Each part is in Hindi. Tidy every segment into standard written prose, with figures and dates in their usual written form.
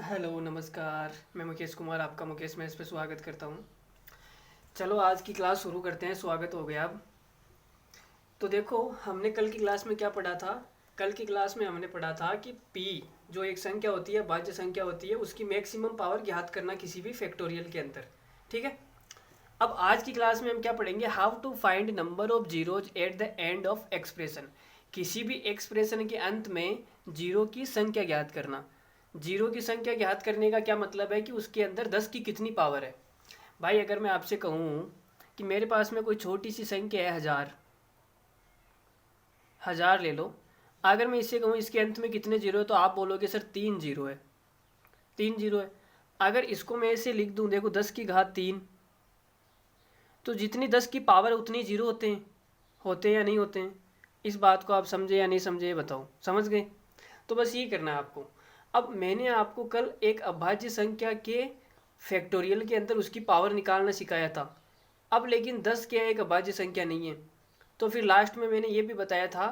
हेलो नमस्कार। मैं मुकेश कुमार, आपका मुकेश मैथ्स पे स्वागत करता हूँ। चलो आज की क्लास शुरू करते हैं। स्वागत हो गया। अब तो देखो, हमने कल की क्लास में क्या पढ़ा था। कल की क्लास में हमने पढ़ा था कि p जो एक संख्या होती है, भाज्य संख्या होती है, उसकी मैक्सिमम पावर ज्ञात करना किसी भी फैक्टोरियल के अंदर। ठीक है। अब आज की क्लास में हम क्या पढ़ेंगे, how to find number of zeros at the end of expression. किसी भी एक्सप्रेशन के अंत में जीरो की संख्या ज्ञात करना। जीरो की संख्या ज्ञात करने का क्या मतलब है कि उसके अंदर 10 की कितनी पावर है। भाई अगर मैं आपसे कहूँ कि मेरे पास में कोई छोटी सी संख्या है, हजार, हजार ले लो। अगर मैं इससे कहूँ इसके अंत में कितने जीरो है, तो आप बोलोगे सर 3 जीरो है, 3 जीरो है। अगर इसको मैं ऐसे लिख दूँ, देखो 10 की घात 3, तो जितनी 10 की पावर है उतनी जीरो होते हैं या नहीं होते हैं। इस बात को आप समझे या नहीं समझे, ये बताओ। समझ गए? तो बस ये करना है आपको। अब मैंने आपको कल एक अभाज्य संख्या के फैक्टोरियल के अंदर उसकी पावर निकालना सिखाया था। अब लेकिन 10 क्या एक अभाज्य संख्या नहीं है, तो फिर लास्ट में मैंने ये भी बताया था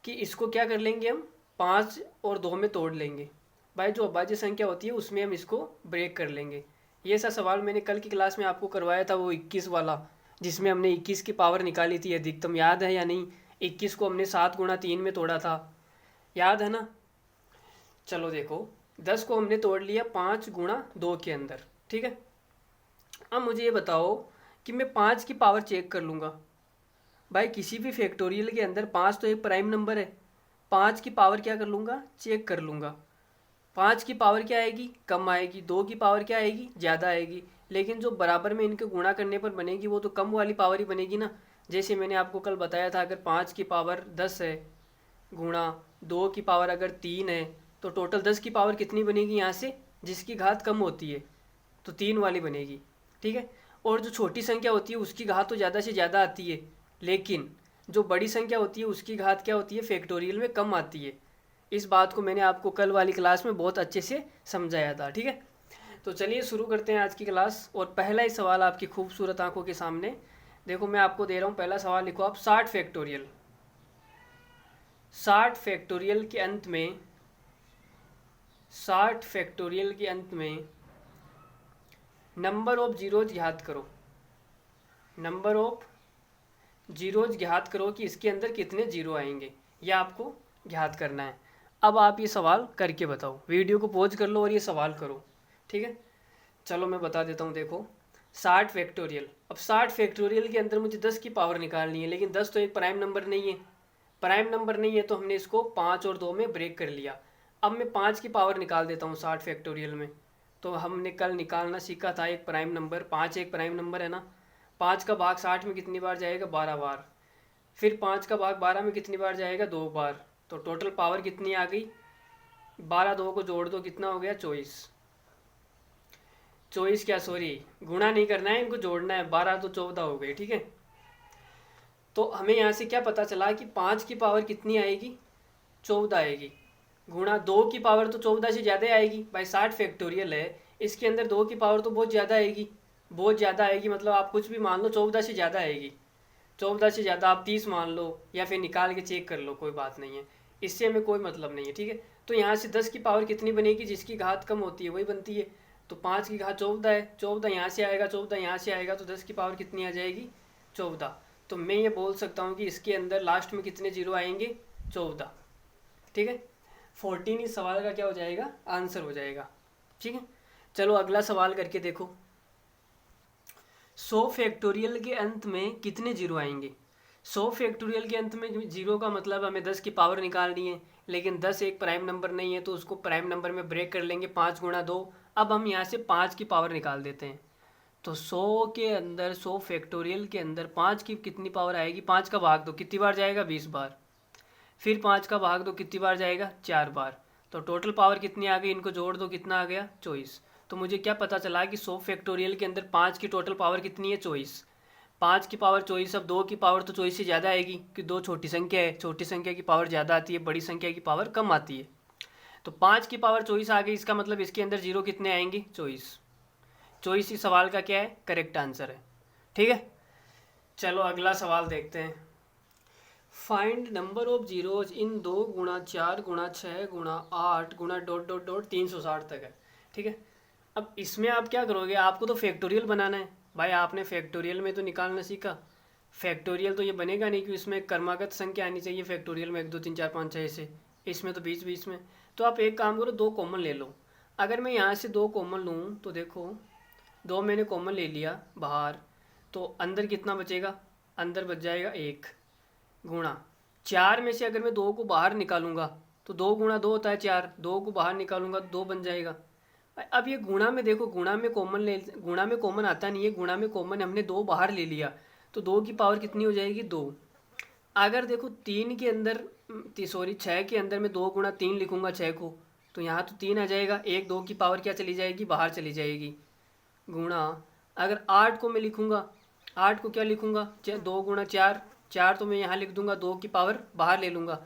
कि इसको क्या कर लेंगे, हम 5 और 2 में तोड़ लेंगे। भाई जो अभाज्य संख्या होती है उसमें हम इसको ब्रेक कर लेंगे। ये सा सवाल मैंने कल की क्लास में आपको करवाया था, वो 21 वाला, जिसमें हमने 21 की पावर निकाली थी अधिकतम। याद है या नहीं? 21 को हमने 7 × 3 में तोड़ा था, याद है ना? चलो देखो, 10 को हमने तोड़ लिया 5 × 2 के अंदर। ठीक है। अब मुझे ये बताओ कि मैं 5 की पावर चेक कर लूँगा। भाई किसी भी फैक्टोरियल के अंदर 5 तो एक प्राइम नंबर है। 5 की पावर क्या कर लूँगा, चेक कर लूँगा। 5 की पावर क्या आएगी, कम आएगी। 2 की पावर क्या आएगी, ज़्यादा आएगी। लेकिन जो बराबर में इनके गुणा करने पर बनेगी वो तो कम वाली पावर ही बनेगी ना। जैसे मैंने आपको कल बताया था, अगर 5 की पावर 10 है गुणा 2 की पावर अगर 3 है, तो टोटल 10 की पावर कितनी बनेगी यहाँ से, जिसकी घात कम होती है, तो 3 वाली बनेगी। ठीक है। और जो छोटी संख्या होती है उसकी घात तो ज़्यादा से ज़्यादा आती है, लेकिन जो बड़ी संख्या होती है उसकी घात क्या होती है, फैक्टोरियल में कम आती है। इस बात को मैंने आपको कल वाली क्लास में बहुत अच्छे से समझाया था। ठीक है। तो चलिए शुरू करते हैं आज की क्लास। और पहला ही सवाल आपकी खूबसूरत आंखों के सामने देखो, मैं आपको दे रहा हूँ। पहला सवाल लिखो आप, 60 फैक्टोरियल। 60 फैक्टोरियल के अंत में, 60 फैक्टोरियल के अंत में नंबर ऑफ जीरोज ज्ञात करो। नंबर ऑफ जीरोज ज्ञात करो कि इसके अंदर कितने जीरो आएंगे, यह आपको ज्ञात करना है। अब आप ये सवाल करके बताओ। वीडियो को पॉज कर लो और ये सवाल करो। ठीक है। चलो मैं बता देता हूँ। देखो 60 फैक्टोरियल। अब 60 फैक्टोरियल के अंदर मुझे 10 की पावर निकालनी है, लेकिन 10 तो एक प्राइम नंबर नहीं है। प्राइम नंबर नहीं है तो हमने इसको 5 और 2 में ब्रेक कर लिया। अब मैं 5 की पावर निकाल देता हूँ 60 फैक्टोरियल में। तो हमने कल निकालना सीखा था एक प्राइम नंबर, 5 एक प्राइम नंबर है ना। 5 का भाग 60 में कितनी बार जाएगा, 12 बार। फिर 5 का भाग 12 में कितनी बार जाएगा, 2 बार। तो टोटल पावर कितनी आ गई, 12 2 को जोड़ दो, कितना हो गया, 24। 24 क्या, सॉरी, गुणा नहीं करना है, इनको जोड़ना है। 12 तो 14 हो गए। ठीक है। तो हमें यहाँ से क्या पता चला कि 5 की पावर कितनी आएगी, 14 आएगी। गुणा 2 की पावर तो 14 से ज़्यादा आएगी। भाई 60 फैक्टोरियल है, इसके अंदर 2 की पावर तो बहुत ज़्यादा आएगी। बहुत ज़्यादा आएगी मतलब आप कुछ भी मान लो, 14 से ज़्यादा आएगी। 14 से ज़्यादा आप 30 मान लो, या फिर निकाल के चेक कर लो, कोई बात नहीं है, इससे हमें कोई मतलब नहीं है। ठीक है। तो यहाँ से 10 की पावर कितनी बनेगी, जिसकी घात कम होती है वही बनती है। तो 5 की घात 14 है, 14 यहाँ से आएगा, 14 यहाँ से आएगा, तो 10 की पावर कितनी आ जाएगी, 14। तो मैं ये बोल सकता हूँ कि इसके अंदर लास्ट में कितने जीरो आएंगे, 14। ठीक है। 14 इस सवाल का क्या हो जाएगा, आंसर हो जाएगा। ठीक है। चलो अगला सवाल करके देखो। 100 फैक्टोरियल के अंत में कितने जीरो आएंगे। 100 फैक्टोरियल के अंत में जीरो का मतलब हमें 10 की पावर निकालनी है, लेकिन 10 एक प्राइम नंबर नहीं है, तो उसको प्राइम नंबर में ब्रेक कर लेंगे। 5 × 2। अब हम यहाँ से 5 की पावर निकाल देते हैं। तो 100 के अंदर, 100 फैक्टोरियल के अंदर 5 की कितनी पावर आएगी, 5 का भाग दो, कितनी बार जाएगा, 20 बार। फिर 5 का भाग दो, कितनी बार जाएगा, 4 बार। तो टोटल पावर कितनी आ गई, इनको जोड़ दो, कितना आ गया, 24। तो मुझे क्या पता चला कि 100 फैक्टोरियल के अंदर 5 की टोटल पावर कितनी है, 24। 5 की पावर 24। अब 2 की पावर तो 24 से ज़्यादा आएगी, कि 2 छोटी संख्या है, छोटी संख्या की पावर ज़्यादा आती है, बड़ी संख्या की पावर कम आती है। तो 5 की पावर 24 आ गई, इसका मतलब इसके अंदर जीरो कितने आएंगे, 24। 24 इस सवाल का क्या है, करेक्ट आंसर है। ठीक है। चलो अगला सवाल देखते हैं। फाइंड नंबर ऑफ जीरोज इन 2 × 4 × 6 × 8 × ... 360 तक है। ठीक है। अब इसमें आप क्या करोगे, आपको तो फैक्टोरियल बनाना है भाई, आपने फैक्टोरियल में तो निकालना सीखा, फैक्टोरियल तो ये बनेगा नहीं कि इसमें क्रमागत संख्या आनी चाहिए फैक्टोरियल में 1 2 3 4 5 6 ऐसे, इसमें तो बीच बीच में। तो आप एक काम करो, 2 कॉमन ले लो। अगर मैं यहाँ से 2 कॉमन लूँ तो देखो 2 मैंने कॉमन ले लिया बाहर, तो अंदर कितना बचेगा, अंदर बच जाएगा 1 गुणा 4 में से अगर मैं 2 को बाहर निकालूंगा तो 2 गुणा 2 होता है 4, 2 को बाहर निकालूंगा 2 बन जाएगा। अब ये गुणा में देखो, गुणा में कॉमन आता नहीं है, गुणा में कॉमन हमने 2 बाहर ले लिया, तो 2 की पावर कितनी हो जाएगी 2। अगर देखो 3 के अंदर सॉरी 6 के अंदर मैं 2 गुणा 3 लिखूंगा 6 को, तो यहाँ तो 3 आ जाएगा, 1 2 की पावर क्या चली जाएगी, बाहर चली जाएगी। गुणा अगर 8 को मैं लिखूंगा, 8 को क्या लिखूंगा 2 गुणा 4, 4 तो मैं यहाँ लिख दूंगा, 2 की पावर बाहर ले लूँगा,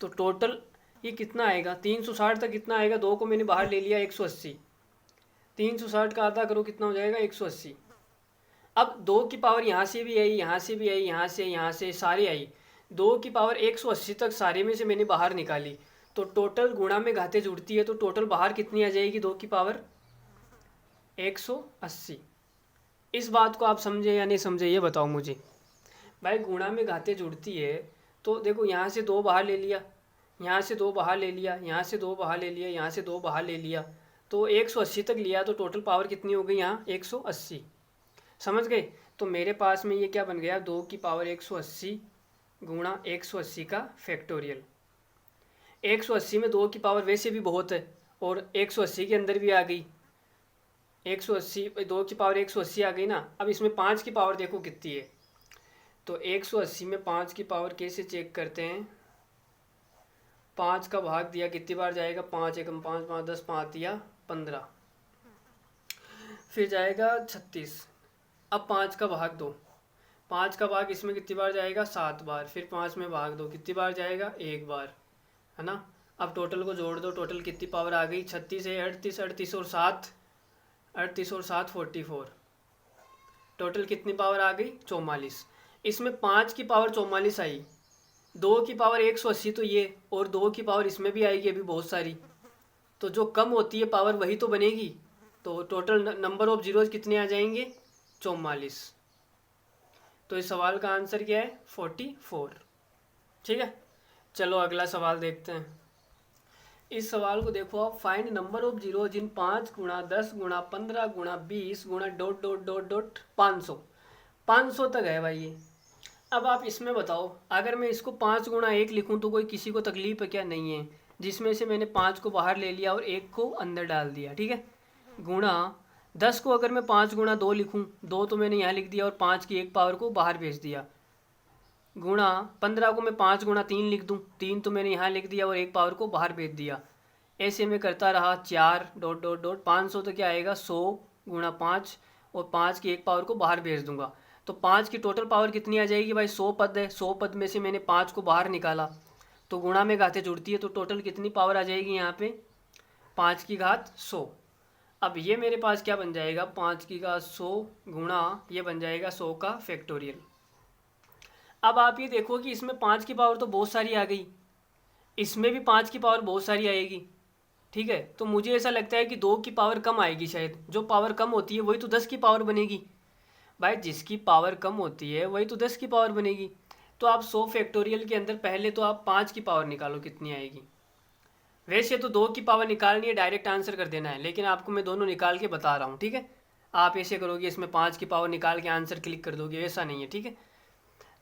तो टोटल ये कितना आएगा 360 तक कितना आएगा, 2 को मैंने बाहर ले लिया 180, 360 का आधा करो कितना हो जाएगा 180। अब 2 की पावर यहाँ से भी आई, यहाँ से भी आई, यहाँ से सारी आई, 2 की पावर 180 तक सारे में से मैंने बाहर निकाली, तो टोटल गुणा में घाते जुड़ती है, तो टोटल बाहर कितनी आ जाएगी 2 की पावर 180। इस बात को आप समझे या नहीं समझे ये बताओ मुझे। भाई गुणा में घाते जुड़ती है, तो देखो यहाँ से 2 बाहर ले लिया, यहाँ से 2 बाहर ले लिया, यहाँ से 2 बाहर ले लिया, यहाँ से 2 बाहर ले लिया, तो 180 तक लिया, तो टोटल पावर कितनी हो गई यहाँ 180। समझ गए। तो मेरे पास में ये क्या बन गया 2 की पावर 180 गुणा 180 का फैक्टोरियल। 180 में 2 की पावर वैसे भी बहुत है, और 180 के अंदर भी आ गई 180, 2 की पावर 180 आ गई ना। अब इसमें 5 की पावर देखो कितनी है, तो 180 में 5 की पावर कैसे चेक करते हैं, 5 का भाग दिया कितनी बार जाएगा, 5 एकम 5 5 10, 5 दिया 15, फिर जाएगा 36। अब 5 का भाग दो, 5 का भाग इसमें कितनी बार जाएगा 7 बार, फिर 5 में भाग दो कितनी बार जाएगा 1 बार, है ना। अब टोटल को जोड़ दो, टोटल कितनी पावर आ गई 36 है 38, 38 और 7 38 और 7 44, टोटल कितनी पावर आ गई 44। इसमें 5 की पावर 44 आई, 2 की पावर 180 तो ये, और 2 की पावर इसमें भी आएगी अभी बहुत सारी, तो जो कम होती है पावर वही तो बनेगी, तो टोटल नंबर ऑफ जीरोज कितने आ जाएंगे 44। तो इस सवाल का आंसर क्या है 44। ठीक है, चलो अगला सवाल देखते हैं। इस सवाल को देखो आप, फाइंड नंबर ऑफ जीरो जिन 5 गुणा 10 गुणा 15 गुणा 20 गुणा डॉट डॉट डॉट डॉट 500 तक है भाई ये। अब आप इसमें बताओ, अगर मैं इसको 5 गुणा 1 लिखूं तो कोई किसी को तकलीफ है क्या, नहीं है, जिसमें से मैंने 5 को बाहर ले लिया और 1 को अंदर डाल दिया, ठीक है। गुणा 10 को अगर मैं 5 गुणा 2 लिखूं, 2 तो मैंने यहाँ लिख दिया और 5 की 1 पावर को बाहर भेज दिया। गुणा 15 को मैं 5 गुणा 3 लिख दूं, 3 तो मैंने यहाँ लिख दिया और 1 पावर को बाहर भेज दिया। ऐसे में करता रहा 4 डॉट डॉट डॉट 500 तो क्या आएगा 100 गुणा 5, और 5 की 1 पावर को बाहर भेज दूंगा, तो 5 की टोटल पावर कितनी आ जाएगी भाई 100 पद है, 100 पद में से मैंने 5 को बाहर निकाला, तो गुणा में घाते जुड़ती है, तो टोटल कितनी पावर आ जाएगी यहाँ पे 5 की घात 100। अब ये मेरे पास क्या बन जाएगा 5 की घात 100 गुणा ये बन जाएगा 100 का फैक्टोरियल। अब आप ये देखो कि इसमें 5 की पावर तो बहुत सारी आ गई, इसमें भी 5 की पावर बहुत सारी आएगी, ठीक है। तो मुझे ऐसा लगता है कि 2 की पावर कम आएगी शायद, जो पावर कम होती है वही तो 10 की पावर बनेगी भाई, जिसकी पावर कम होती है वही तो 10 की पावर बनेगी। तो आप 100 फैक्टोरियल के अंदर पहले तो आप 5 की पावर निकालो कितनी आएगी। वैसे तो 2 की पावर निकालनी है, डायरेक्ट आंसर कर देना है, लेकिन आपको मैं दोनों निकाल के बता रहा हूँ, ठीक है। आप ऐसे करोगे इसमें 5 की पावर निकाल के आंसर क्लिक कर दोगे, ऐसा नहीं है, ठीक है।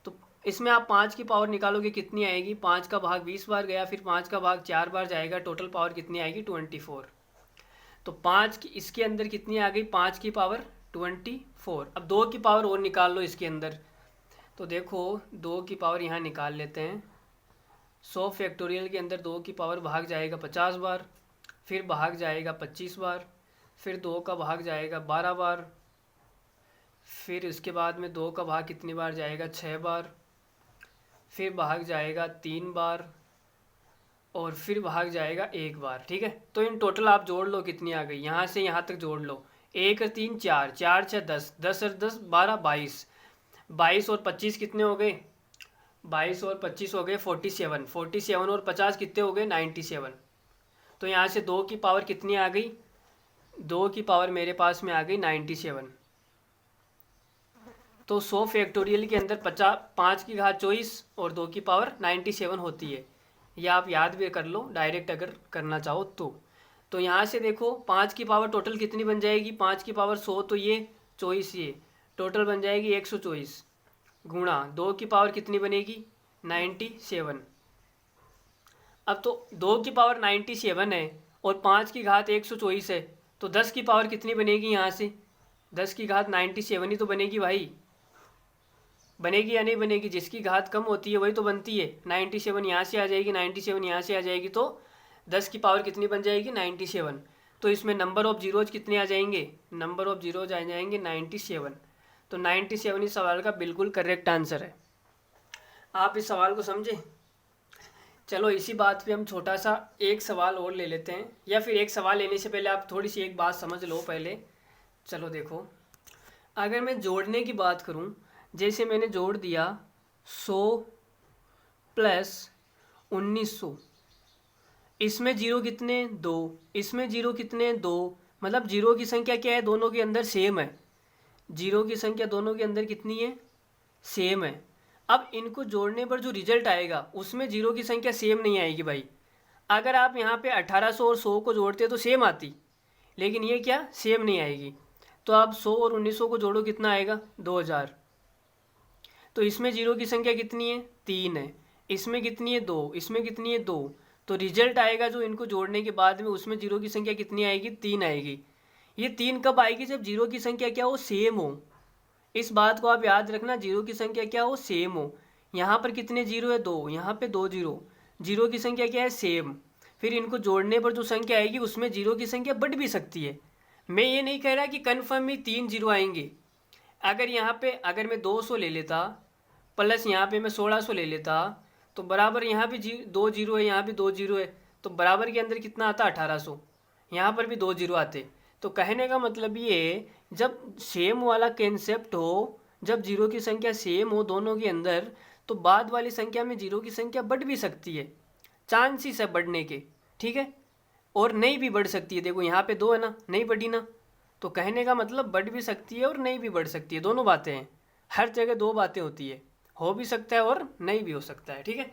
तो इसमें आप 5 की पावर निकालोगे कितनी आएगी, 5 का भाग 20 बार गया, फिर 5 का भाग 4 बार जाएगा, टोटल पावर कितनी आएगी 24। तो 5 की इसके अंदर कितनी आ गई 5 की पावर 24। अब 2 की पावर और निकाल लो इसके अंदर, तो देखो 2 की पावर यहाँ निकाल लेते हैं। 100 फैक्टोरियल के अंदर 2 की पावर भाग जाएगा 50 बार, फिर भाग जाएगा 25 बार, फिर 2 का भाग जाएगा 12 बार, फिर इसके बाद में 2 का भाग कितनी बार जाएगा 6 बार, फिर भाग जाएगा 3 बार, और फिर भाग जाएगा 1 बार, ठीक है। तो इन टोटल आप जोड़ लो कितनी आ गई, यहाँ से यहाँ तक जोड़ लो, 1 और 3 4, 4 6 10, 10 और 10 12 22, 22 और 25 कितने हो गए 22 और 25 हो गए 47, 47 और 50 कितने हो गए 97। तो यहाँ से 2 की पावर कितनी आ गई 2 की पावर मेरे पास में आ गई 97। तो 100 फैक्टोरियल के अंदर 5 की घात 24 और 2 की पावर 97 होती है। यह आप याद भी कर लो डायरेक्ट अगर करना चाहो तो यहाँ से देखो 5 की पावर टोटल कितनी बन जाएगी, 5 की पावर 100 तो ये 24 ये टोटल बन जाएगी 124 गुणा 2 की पावर कितनी बनेगी 97। अब तो 2 की पावर 97 है और 5 की घात 124 है, तो 10 की पावर कितनी बनेगी यहाँ से, 10 की घात 97 ही तो बनेगी भाई, बनेगी या नहीं बनेगी। जिसकी घात कम होती है वही तो बनती है। 97 यहाँ से आ जाएगी, 97 यहाँ से आ जाएगी, तो 10 की पावर कितनी बन जाएगी 97। तो इसमें नंबर ऑफ जीरोज कितने आ जाएंगे, नंबर ऑफ जीरोज आ जाएंगे 97। तो 97 इस सवाल का बिल्कुल करेक्ट आंसर है। आप इस सवाल को समझे। चलो इसी बात पे हम छोटा सा एक सवाल और ले लेते हैं, या फिर एक सवाल लेने से पहले आप थोड़ी सी एक बात समझ लो पहले। चलो देखो, अगर मैं जोड़ने की बात करूं, जैसे मैंने जोड़ दिया 100 प्लस 1900, इसमें जीरो कितने 2, इसमें जीरो कितने 2, मतलब जीरो की संख्या क्या है, दोनों के अंदर सेम है। जीरो की संख्या दोनों के अंदर कितनी है, सेम है। अब इनको जोड़ने पर जो रिजल्ट आएगा उसमें जीरो की संख्या सेम नहीं आएगी भाई। अगर आप यहाँ पे 1800 और 100 को जोड़ते तो सेम आती, लेकिन ये क्या सेम नहीं आएगी। तो आप 100 और 1900 को जोड़ो कितना आएगा 2000। तो इसमें जीरो की संख्या कितनी है 3 है, इसमें कितनी है 2, इसमें कितनी है 2। तो रिजल्ट आएगा जो इनको जोड़ने के बाद में उसमें जीरो की संख्या कितनी आएगी 3 आएगी। ये 3 कब आएगी, जब जीरो की संख्या क्या हो सेम हो। इस बात को आप याद रखना, जीरो की संख्या क्या हो सेम हो। यहाँ पर कितने जीरो है 2, यहाँ पे 2 जीरो, जीरो की संख्या क्या है सेम। फिर इनको जोड़ने पर जो संख्या आएगी उसमें जीरो की संख्या बढ़ भी सकती है। मैं ये नहीं कह रहा कि कन्फर्म ही 3 जीरो आएंगे। अगर यहाँ पे अगर मैं 200 ले लेता प्लस यहाँ पे मैं 1600 ले लेता, तो बराबर यहाँ भी 2 जीरो है, यहाँ भी 2 जीरो है, तो बराबर के अंदर कितना आता 1800। यहाँ पर भी 2 जीरो आते। तो कहने का मतलब ये, जब सेम वाला कंसेप्ट हो, जब जीरो की संख्या सेम हो दोनों के अंदर, तो बाद वाली संख्या में जीरो की संख्या बढ़ भी सकती है, चांसेस है बढ़ने के, ठीक है। और नहीं भी बढ़ सकती है, देखो यहाँ पे 2 है ना, नहीं बढ़ी ना। तो कहने का मतलब बढ़ भी सकती है और नहीं भी बढ़ सकती है, दोनों बातें हैं। हर जगह 2 बातें होती है, हो भी सकता है और नहीं भी हो सकता है, ठीक है।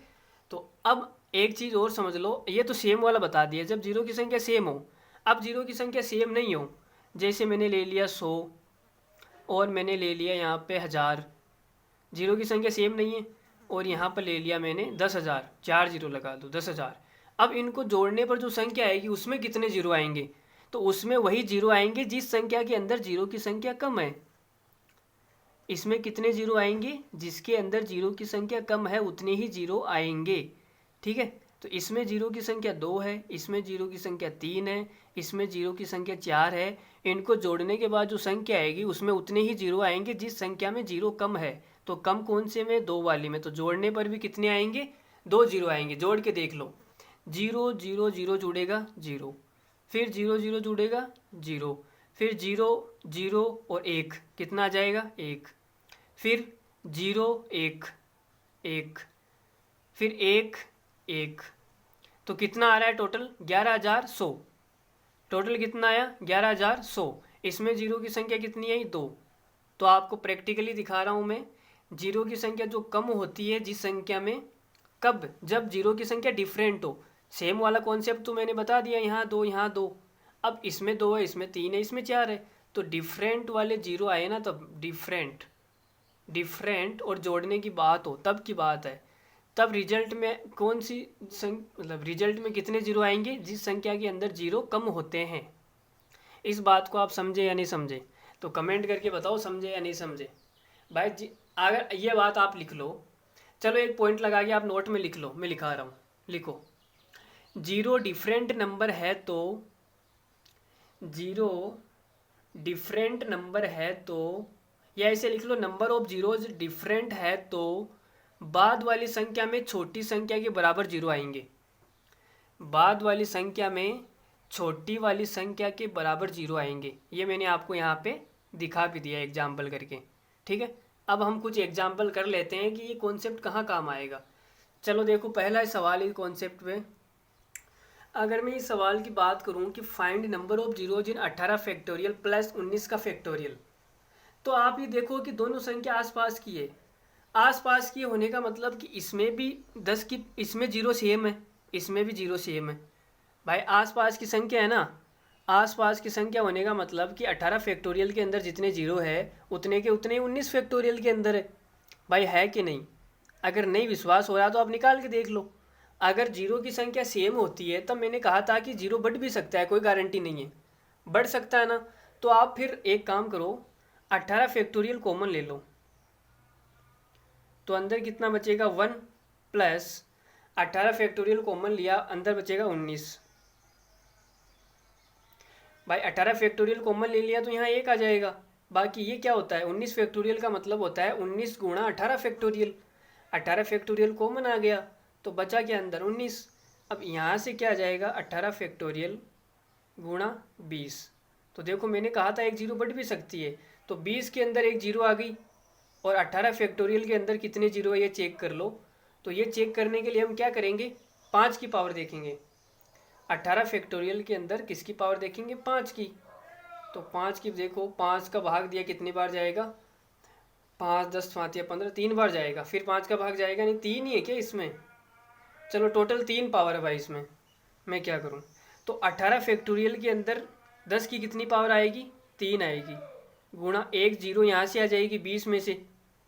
तो अब एक चीज़ और समझ लो, ये तो सेम वाला बता दिया जब जीरो की संख्या सेम हो। अब जीरो की संख्या सेम नहीं हो, जैसे मैंने ले लिया 100 और मैंने ले लिया यहाँ पे 1000, जीरो की संख्या सेम नहीं है। और यहाँ पर ले लिया मैंने 10,000, 4 जीरो लगा दो 10,000। अब इनको जोड़ने पर जो संख्या आएगी उसमें कितने जीरो आएंगे, तो उसमें वही जीरो आएंगे जिस संख्या के अंदर जीरो की संख्या कम है। इसमें कितने जीरो आएंगे, जिसके अंदर जीरो की संख्या कम है उतने ही जीरो आएंगे, ठीक है। तो इसमें जीरो की संख्या 2 है, इसमें जीरो की संख्या 3 है, इसमें जीरो की संख्या 4 है। इनको जोड़ने के बाद जो संख्या आएगी उसमें उतने ही जीरो आएंगे जिस संख्या में जीरो कम है। तो कम कौन से में, 2 वाली में। तो जोड़ने पर भी कितने आएंगे 2 जीरो आएंगे। जोड़ के देख लो, 0 0 0 जुड़ेगा 0, फिर 0 0 जुड़ेगा 0, फिर 0 0 और 1 कितना आ जाएगा 1, फिर 0 1 1, फिर 1 1। तो कितना आ रहा है टोटल 11,100। टोटल कितना आया 11,100। इसमें जीरो की संख्या कितनी आई 2। तो आपको प्रैक्टिकली दिखा रहा हूँ मैं, जीरो की संख्या जो कम होती है जिस संख्या में, कब, जब जीरो की संख्या डिफरेंट हो। सेम वाला कॉन्सेप्ट तो मैंने बता दिया, यहाँ 2 यहाँ 2। अब इसमें 2 है, इसमें 3 है, इसमें 4 है। तो डिफरेंट वाले जीरो आए ना, तब डिफरेंट और जोड़ने की बात हो तब की बात है। तब रिजल्ट में कौन सी मतलब रिजल्ट में कितने जीरो आएंगे, जिस संख्या के अंदर जीरो कम होते हैं। इस बात को आप समझे या नहीं समझे, तो कमेंट करके बताओ समझे या नहीं समझे भाई जी। अगर ये बात आप लिख लो, चलो एक पॉइंट लगा के आप नोट में लिख लो, मैं लिखा रहा हूँ, लिखो। जीरो डिफरेंट नंबर है तो, जीरो डिफरेंट नंबर है तो, या ऐसे लिख लो, नंबर ऑफ जीरोज डिफरेंट है तो बाद वाली संख्या में छोटी संख्या के बराबर जीरो आएंगे। बाद वाली संख्या में छोटी वाली संख्या के बराबर जीरो आएंगे। ये मैंने आपको यहाँ पे दिखा भी दिया एग्जाम्पल करके, ठीक है। अब हम कुछ एग्जाम्पल कर लेते हैं कि ये कॉन्सेप्ट कहाँ काम आएगा। चलो देखो, पहला सवाल इस कॉन्सेप्ट में, अगर मैं इस सवाल की बात करूं कि find number of zeros in 18 factorial plus 19 का फैक्टोरियल, तो आप ये देखो कि दोनों संख्या आसपास की है। आसपास की होने का मतलब कि इसमें भी 10 की, इसमें जीरो सेम है, इसमें भी जीरो सेम है। भाई आसपास की संख्या है ना, आसपास की संख्या होने का मतलब कि 18 फैक्टोरियल के अंदर जितने जीरो है उतने के उतने 19 फैक्टोरियल के अंदर है। भाई है कि नहीं? अगर नहीं विश्वास हो रहा तो आप निकाल के देख लो। अगर जीरो की संख्या सेम होती है तब मैंने कहा था कि जीरो बढ़ भी सकता है, कोई गारंटी नहीं है, बढ़ सकता है ना। तो आप फिर एक काम करो, 18 फैक्टोरियल कॉमन ले लो, तो अंदर कितना बचेगा 1 प्लस 18 फैक्टोरियल कॉमन लिया, अंदर बचेगा 19। भाई 18 फैक्टोरियल कॉमन ले लिया तो यहाँ एक आ जाएगा। बाकी ये क्या होता है, 19 फैक्टोरियल का मतलब होता है 19 गुणा 18 फैक्टोरियल। 18 फैक्टोरियल कॉमन आ गया तो बचा क्या अंदर 19। अब यहाँ से क्या आ जाएगा 18 फैक्टोरियल गुणा 20। तो देखो मैंने कहा था एक जीरो बढ़ भी सकती है, तो 20 के अंदर एक जीरो आ गई और 18 फैक्टोरियल के अंदर कितने जीरो है ये चेक कर लो। तो ये चेक करने के लिए हम क्या करेंगे, 5 की पावर देखेंगे। 18 फैक्टोरियल के अंदर किसकी पावर देखेंगे, 5 की। तो 5 की देखो, 5 का भाग दिया कितनी बार जाएगा, 5 10 5 या 15, 3 बार जाएगा। फिर 5 का भाग जाएगा नहीं, 3 ही है क्या इसमें? चलो टोटल 3 पावर है भाई इसमें, मैं क्या करूँ। तो 18 फैक्टोरियल के अंदर 10 की कितनी पावर आएगी, 3 आएगी, गुणा एक जीरो यहाँ से आ जाएगी 20 में से,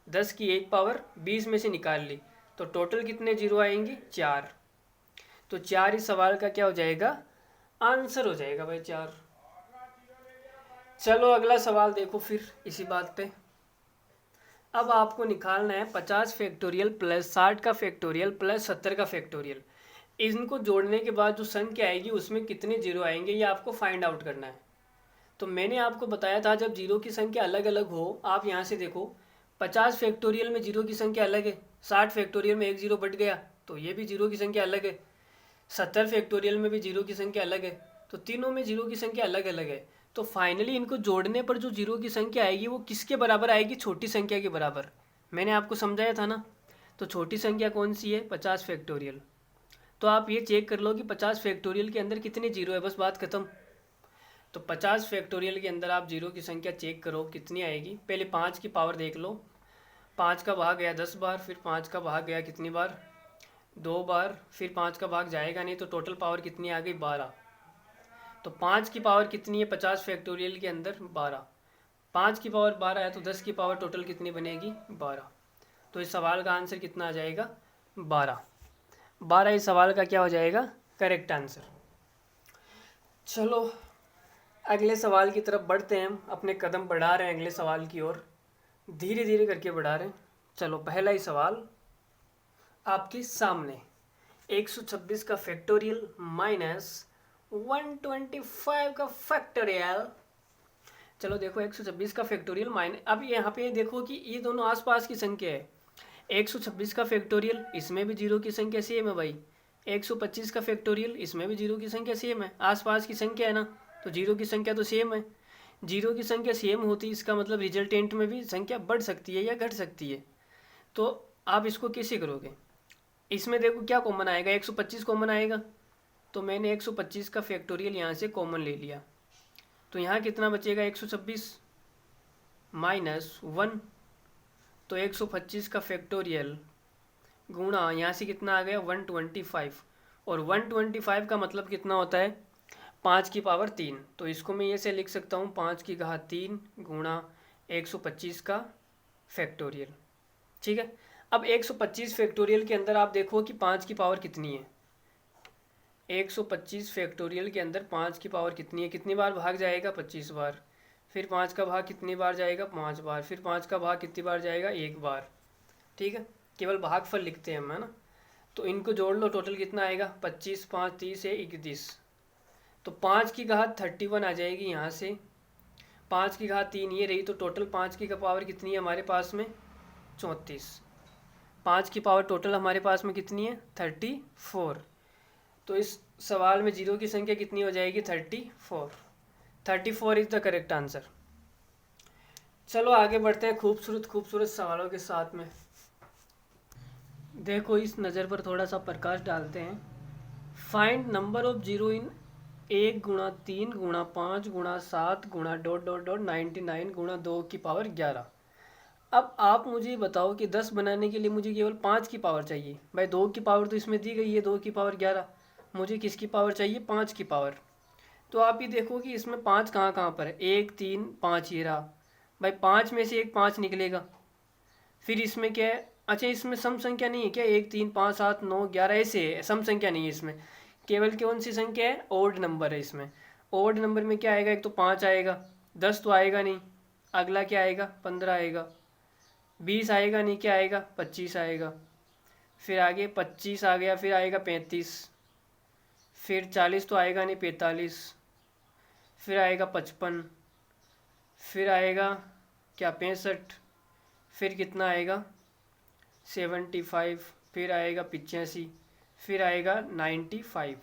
10 की एक पावर 20 में से निकाल ली, तो टोटल कितने जीरो आएंगे, 4। तो 4 इस सवाल का क्या हो जाएगा, आंसर हो जाएगा भाई 4। चलो अगला सवाल देखो फिर इसी बात पे। अब आपको निकालना है 50 फैक्टोरियल प्लस 60 का फैक्टोरियल प्लस 70 का फैक्टोरियल। इनको जोड़ने के बाद जो संख्या आएगी उसमें कितने जीरो आएंगे ये आपको फाइंड आउट करना है। तो मैंने आपको बताया था जब जीरो की संख्या अलग अलग हो, आप यहाँ से देखो 50 फैक्टोरियल में जीरो की संख्या अलग है, 60 फैक्टोरियल में एक जीरो बढ़ गया तो ये भी जीरो की संख्या अलग है, 70 फैक्टोरियल में भी जीरो की संख्या अलग है, तो तीनों में जीरो की संख्या अलग अलग है। तो फाइनली इनको जोड़ने पर जो जीरो की संख्या आएगी वो किसके बराबर आएगी, छोटी संख्या के बराबर। मैंने आपको समझाया था ना। तो छोटी संख्या कौन सी है, 50 फैक्टोरियल। तो आप ये चेक कर लो कि 50 फैक्टोरियल के अंदर कितने जीरो है, बस बात खत्म। तो 50 फैक्टोरियल के अंदर आप जीरो की संख्या चेक करो कितनी आएगी। पहले 5 की पावर देख लो, 5 का भाग गया 10 बार, फिर 5 का भाग गया कितनी बार, 2 बार, फिर 5 का भाग जाएगा नहीं, तो टोटल पावर कितनी आ गई, 12। तो 5 की पावर कितनी है 50 फैक्टोरियल के अंदर, 12। 5 की पावर 12 है तो 10 की पावर टोटल कितनी बनेगी, 12। तो इस सवाल का आंसर कितना आ जाएगा, 12। 12 इस सवाल का क्या हो जाएगा, करेक्ट आंसर। चलो अगले सवाल की तरफ बढ़ते हैं, हम अपने कदम बढ़ा रहे हैं अगले सवाल की ओर, धीरे धीरे करके बढ़ा रहे हैं। चलो पहला ही सवाल आपके सामने, 126 का फैक्टोरियल माइनस 125 का फैक्टोरियल। चलो देखो 126 का फैक्टोरियल माइनस, अब यहाँ पे देखो कि ये दोनों आसपास की संख्या है। 126 का फैक्टोरियल, इसमें भी जीरो की संख्या सेम है भाई। 125 का फैक्टोरियल, इसमें भी जीरो की संख्या सेम है, आसपास की संख्या है ना, तो जीरो की संख्या तो सेम है। जीरो की संख्या सेम होती इसका मतलब रिजल्टेंट में भी संख्या बढ़ सकती है या घट सकती है। तो आप इसको कैसे करोगे, इसमें देखो क्या कॉमन आएगा, 125 कॉमन आएगा, तो मैंने 125 का फैक्टोरियल यहाँ से कॉमन ले लिया, तो यहाँ कितना बचेगा 126 माइनस 1, तो 125 का फैक्टोरियल गुणा यहाँ से कितना आ गया 125, और 125 का मतलब कितना होता है 5 की पावर 3। तो इसको मैं ये से लिख सकता हूँ 5 की घात 3 गुणा 125 का फैक्टोरियल। ठीक है, अब 125 फैक्टोरियल के अंदर आप देखो कि 5 की पावर कितनी है। 125 फैक्टोरियल के अंदर 5 की पावर कितनी है, कितनी बार भाग जाएगा, 25 बार। फिर 5 का भाग कितनी बार जाएगा, 5 बार। फिर 5 का भाग कितनी बार जाएगा, 1 बार। ठीक है, केवल भागफल लिखते हैं हम, है ना। तो इनको जोड़ लो, टोटल कितना आएगा, 25 5 30 है 31, तो 5 की घात 31 आ जाएगी यहाँ से, 5 की घात 3 ये रही, तो टोटल 5 की पावर कितनी है हमारे पास में, 34। 5 की पावर टोटल हमारे पास में कितनी है, 34। तो इस सवाल में जीरो की संख्या कितनी हो जाएगी, 34। 34 इज द करेक्ट आंसर। चलो आगे बढ़ते हैं खूबसूरत खूबसूरत सवालों के साथ में। देखो इस नज़र पर थोड़ा सा प्रकाश डालते हैं। Find number of zero in 1 गुणा 3 गुणा 5 गुणा 7 गुणा डॉट डॉट डॉट 99 गुणा 2 की पावर 11। अब आप मुझे बताओ कि 10 बनाने के लिए मुझे केवल 5 की पावर चाहिए। भाई 2 की पावर तो इसमें दी गई है, 2 की पावर 11। मुझे किसकी पावर चाहिए? 5 की पावर। तो आप ये देखो कि इसमें 5 कहाँ कहाँ पर है। 1 3 5 ये रहा। भाई 5 में से एक 5 निकलेगा। फिर इसमें क्या है? अच्छा, इसमें सम संख्या नहीं है क्या? 1 3 5 7 9 11 ऐसे है, सम संख्या नहीं है इसमें। केवल कौन सी संख्या है? ओड नंबर है इसमें। ओड नंबर में क्या आएगा? एक तो 5 आएगा, 10 तो आएगा नहीं। अगला क्या आएगा? 15 आएगा। 20 आएगा नहीं, क्या आएगा? 25 आएगा। फिर आगे 25 आ गया, फिर आएगा 35। फिर 40 तो आएगा नहीं, 45। फिर आएगा 55। फिर आएगा क्या? 65। फिर कितना आएगा? 75। फिर आएगा 85। फिर आएगा 95।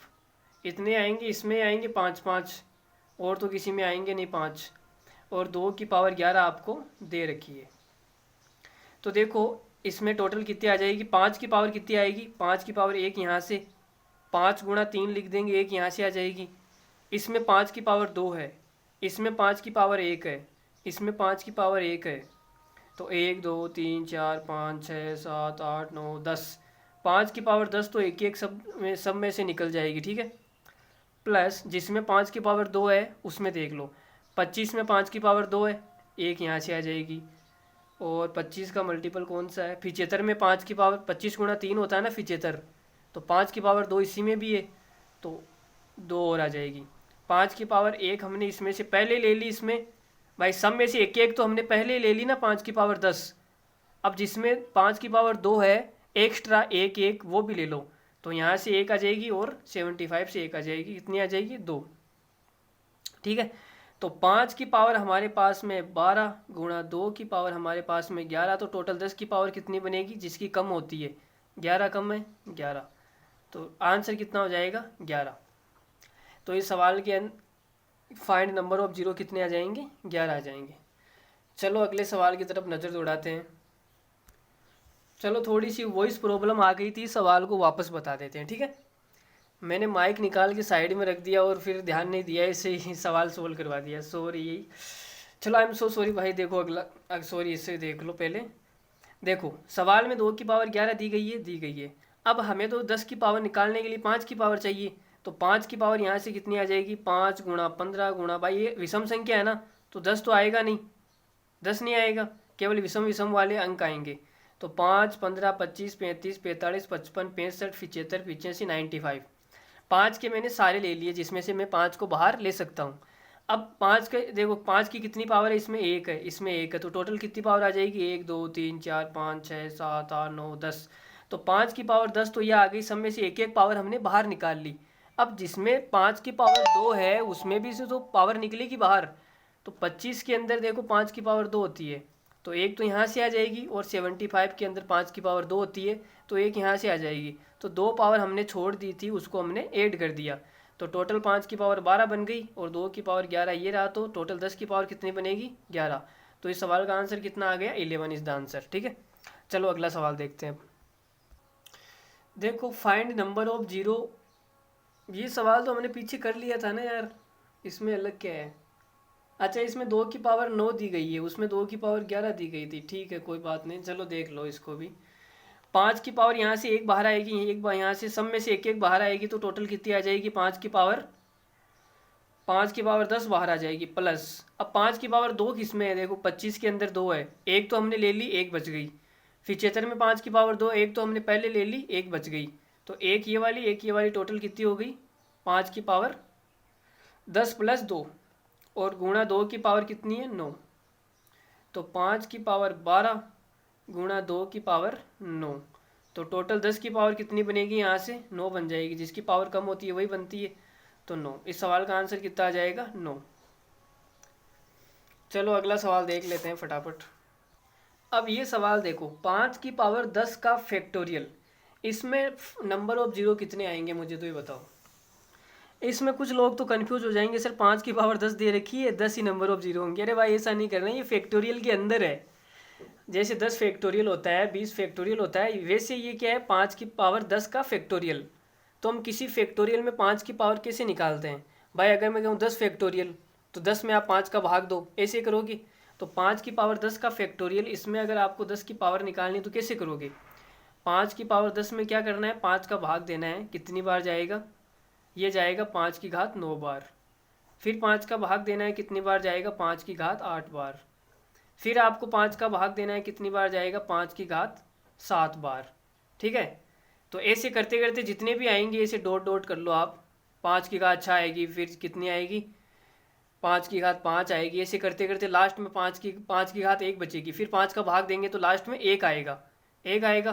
इतने आएंगे, इसमें आएंगे 5 5, और तो किसी में आएंगे नहीं 5। और 2 की पावर 11 आपको दे रखी है। तो देखो इसमें टोटल कितनी आ जाएगी? 5 की पावर कितनी आएगी? 5 की पावर 1 यहाँ से, 5 गुणा 3 लिख देंगे, 1 यहाँ से आ जाएगी। इसमें 5 की पावर 2 है, इसमें 5 की पावर 1 है, इसमें 5 की पावर 1 है। तो 1 2 3 4 5 6 7 8 9 10, 5 की पावर 10 तो एक एक सब में से निकल जाएगी, ठीक है। प्लस जिसमें 5 की पावर 2 है उसमें देख लो, 25 में 5 की पावर 2 है, 1 यहाँ से आ जाएगी। और 25 का मल्टीपल कौन सा है? 75 में 5 की पावर, 25 गुणा 3 होता है ना 75, तो 5 की पावर 2 इसी में भी है, तो 2 और आ जाएगी। 5 की पावर 1 हमने इसमें से पहले ले ली। इसमें भाई सब में से एक एक तो हमने पहले ले ली ना, 5 की पावर 10। अब जिसमें 5 की पावर 2 है, एक्स्ट्रा एक एक वो भी ले लो, तो यहाँ से 1 आ जाएगी और 75 से 1 आ जाएगी। कितनी आ जाएगी? 2, ठीक है। तो 5 की पावर हमारे पास में 12 गुणा 2 की पावर हमारे पास में 11, तो टोटल 10 की पावर कितनी बनेगी? जिसकी कम होती है, 11 कम है 11, तो आंसर कितना हो जाएगा? 11। तो इस सवाल के फाइंड नंबर ऑफ जीरो कितने आ जाएंगे? 11 आ जाएंगे। चलो अगले सवाल की तरफ नज़र दौड़ाते हैं। चलो थोड़ी सी वॉइस प्रॉब्लम आ गई थी, सवाल को वापस बता देते हैं, ठीक है। मैंने माइक निकाल के साइड में रख दिया और फिर ध्यान नहीं दिया, इससे ही सवाल सोल्व करवा दिया, सॉरी। यही चलो, आई एम सो सॉरी भाई। देखो अगला, सॉरी, इससे देख लो पहले। देखो सवाल में 2 की पावर 11 दी गई है, दी गई है। अब हमें तो 10 की पावर निकालने के लिए 5 की पावर चाहिए, तो 5 की पावर यहाँ से कितनी आ जाएगी? 5 गुणा 15 गुणा, भाई ये विषम संख्या है ना, तो 10 तो आएगा नहीं, 10 नहीं आएगा, केवल विषम विषम वाले अंक आएंगे। तो 5 15 25 35 45 55 65 75 85 95, 5 के मैंने सारे ले लिए जिसमें से मैं 5 को बाहर ले सकता हूँ। अब 5 के देखो 5 की कितनी पावर है? इसमें 1 है, इसमें 1 है, तो टोटल कितनी पावर आ जाएगी? 1 2 3 4 5 6 7 8 9 10, तो 5 की पावर 10 तो ये आ गई। सब में से एक एक पावर हमने बाहर निकाल ली। अब जिसमें 5 की पावर 2 है उसमें भी से तो पावर निकलेगी बाहर, तो 25 के अंदर देखो 5 की पावर 2 होती है, तो एक तो यहाँ से आ जाएगी, और 75 के अंदर 5 की पावर 2 होती है, तो एक यहाँ से आ जाएगी। तो 2 पावर हमने छोड़ दी थी, उसको हमने ऐड कर दिया, तो टोटल 5 की पावर 12 बन गई, और 2 की पावर 11 ये रहा, तो टोटल 10 की पावर कितनी बनेगी? 11। तो इस सवाल का आंसर कितना आ गया? 11 इज द आंसर, ठीक है। चलो अगला सवाल देखते हैं। देखो फाइंड नंबर ऑफ जीरो, ये सवाल तो हमने पीछे कर लिया था ना यार, इसमें अलग क्या है? अच्छा, इसमें 2 की पावर 9 दी गई है, उसमें 2 की पावर 11 दी गई थी, ठीक है कोई बात नहीं। चलो देख लो इसको भी। 5 की पावर यहाँ से एक बाहर आएगी, एक बार यहाँ से सब में से एक एक बाहर आएगी, तो टोटल कितनी आ जाएगी? 5 की पावर 10 बाहर आ जाएगी। प्लस अब 5 की पावर 2 किस में है? देखो 25 के अंदर 2 है, एक तो हमने ले ली, एक बच गई। फिर 76 में 5 की पावर 2, एक तो हमने पहले ले ली, एक बच गई, तो एक ये वाली एक ये वाली, टोटल कितनी हो गई? 5 की पावर 10 प्लस 2, और गुणा 2 की पावर कितनी है? 9, तो 5 की पावर 12 गुणा 2 की पावर 9, तो टोटल 10 की पावर कितनी बनेगी? यहाँ से 9 बन जाएगी, जिसकी पावर कम होती है वही बनती है, तो 9। इस सवाल का आंसर कितना आ जाएगा? 9। चलो अगला सवाल देख लेते हैं फटाफट। अब ये सवाल देखो, 5 की पावर 10 का फैक्टोरियल, इसमें नंबर ऑफ जीरो कितने आएंगे मुझे तो ये बताओ। इसमें कुछ लोग तो कंफ्यूज हो जाएंगे, सर 5 की पावर 10 दे रखी है, 10 ही नंबर ऑफ जीरो होंगे। अरे भाई ऐसा नहीं करना, ये फैक्टोरियल के अंदर है। जैसे 10 फैक्टोरियल होता है, 20 फैक्टोरियल होता है, वैसे ये क्या है? 5 की पावर 10 का फैक्टोरियल। तो हम किसी फैक्टोरियल में 5 की पावर कैसे निकालते हैं भाई? अगर मैं कहूँ 10 फैक्टोरियल तो 10 में आप 5 का भाग दो, ऐसे करोगे। तो 5 की पावर 10 का फैक्टोरियल, इसमें अगर आपको 10 की पावर निकालनी तो कैसे करोगे? 5 की पावर 10 में क्या करना है, 5 का भाग देना है। कितनी बार जाएगा? ये जाएगा 5 की घात 9 बार। फिर 5 का भाग देना है, कितनी बार जाएगा? 5 की घात 8 बार। फिर आपको 5 का भाग देना है, कितनी बार जाएगा? 5 की घात 7 बार। ठीक है, तो ऐसे करते करते जितने भी आएंगे ऐसे डॉट डॉट कर लो आप। 5 की घात 6 आएगी, फिर कितनी आएगी? 5 की घात 5 आएगी। ऐसे करते करते लास्ट में 5 की घात 1 बचेगी। फिर 5 का भाग देंगे तो लास्ट में 1 आएगा, 1 आएगा।